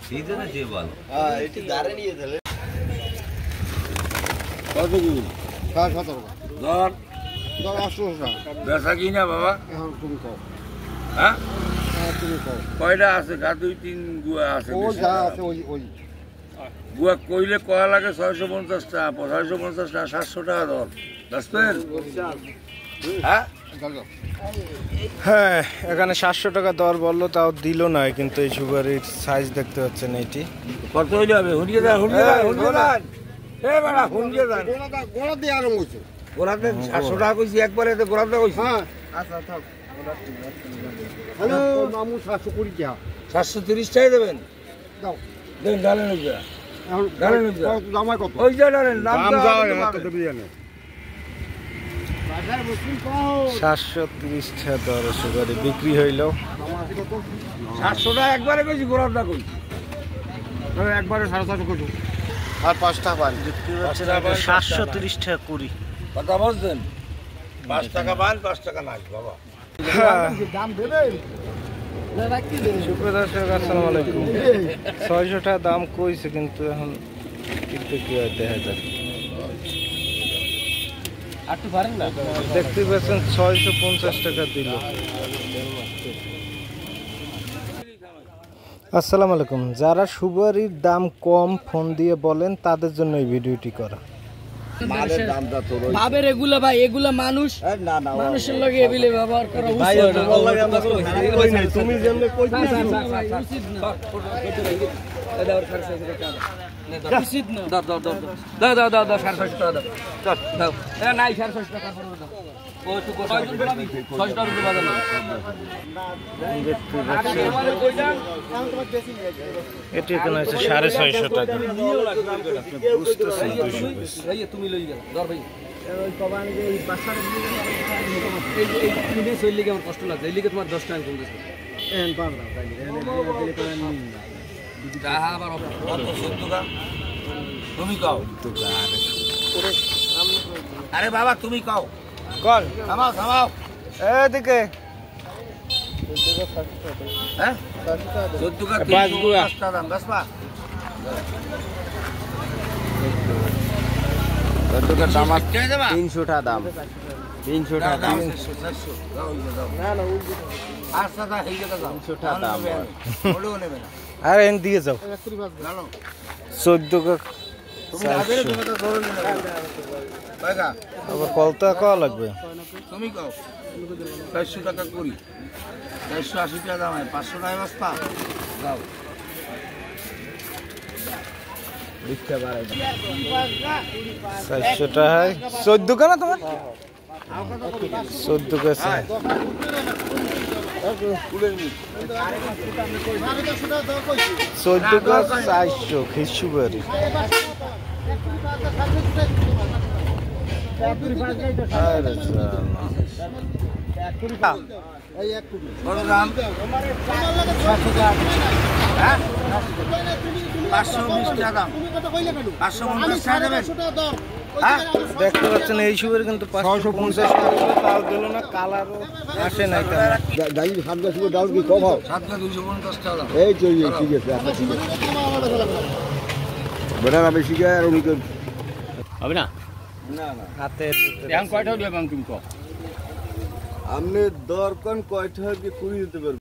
সিজনে যে ভালো এটি দাঁড়ে নিয়ে দিলে কত কি 17 ধর ধর 800 টাকা বেচা কিনা বাবা এখন তুমি কও হ্যাঁ তুমি কও কয়টা আছে গা 2-3 গুয়া আছে ওই যা আছে ওই গুয়া কইলে কয়া লাগে 650 টাকা 650 টাকা 700 টাকা ধর বুঝছেন হ্যাঁ হ্যাঁ এখানে 700 টাকা দর বললো, তাও দিল না। কিন্তু এই সুপারির সাইজ দেখতে পাচ্ছেন এইটি কত হইলে হবে হুন্ডিয়ে দেন এ বেড়া হুন্ডিয়ে দেন গোলা দিয়ে আরম্ভ হইছে গোড়াতে 700 টাকা কইছি একবারে তো গোড়াতে কইছি হ্যাঁ আচ্ছা থাক হ্যালো মামু 720 টাকা 730 টাকা দেবেন দাও দেন ডালেন ওই যা এখন ডালেন ওই যা দামাই কত ওই যা ডালেন নাম দাও তো দেবি জানে বাজার বসুন কও 730 টাকা দর সুপারি বিক্রি হইল। 700 টাকা একবারে কইছি গোড়াটা কই একবারে 750 কত আর 5 টাকা পান 730 টাকা কুড়ি। কথা বলছেন 5 টাকা বান 5 টাকা নাই বাবা দাম দেবেন সুপ্রিয় দর্শক আসসালামু আলাইকুম। 600 টাকা দাম কইছে, কিন্তু এখন কিন্তু কি হয় দেখা যাক। দেখতে পাচ্ছেন 650 টাকা দিল। আসসালামু আলাইকুম। যারা সুপারির দাম কম ফোন দিয়ে বলেন তাদের জন্য এই ভিডিওটি করা। মালের দামটা তো ভাবের এগুলা ভাই, এগুলা মানুষ না না মানুষের লগে এবিলে ব্যবহার করা উচিত না। তুমি যেমন কইছো উচিত না। উচিত না। দাও 650 টাকা দাও। দাও নাই 650 টাকা করে দাও। ও তো 6 টাকা করে বাজার না। এটি এখানে আছে 650 টাকা। বুঝতেছেন এই তুমি লই গেল ধর ভাই ওই কবান যে এই বাসার এই তুমি চলে গেলে আমার কষ্ট লাগে। এই লিগে তোমার 10 টাকা কম দিছি এন পাবনা তাইলে দিলে করে নিন না যাহা আবার কত 14 টাকা তুমি কও আরে বাবা তুমি কও কল থামাও থামাও এদিকে হ্যাঁ 14 টাকা 5 টাকা দাম বাসপা দাম 300 টাকা দাম 300 টাকা দাম 400 না না 8 টাকা হয়ে গেল দাম 300 টাকা দাম বলো নেবে না আরে এন দিয়ে যাও। জানো 14 টাকা তুমি আগে তুমি তো ধরে নিলে ভাইগা আবার কলতা কল লাগবে। তুমি কও 400 টাকা করি 480 টাকা দাম 500 টাকা বাসপা দাও লিখতে পারে 400 টাকায় 14 কেন তোমার 14 কেছে 14 কা 400 খিসুবারি। আরে এই এক কোটি বড় দাম হ্যাঁ 520 টাকা দাম 550 টাকা দেবেন হ্যাঁ দেখতে পাচ্ছেন এই সুপারি কিন্তু 550 টাকা তাও দিল না, কালারও আসে নাই। গাড়ি সামনে ছিল দাও কি কম হয় 250 টাকা দাম এই তো ঠিক আছে আচ্ছা ঠিক আছে বেটা না বেশি গায় আর উনি হবে না না না হাতের এখন কয়টা দিবেন তুমি কও আপনি দরকার কয়টা কি কুড়ি দিতে পারবেন।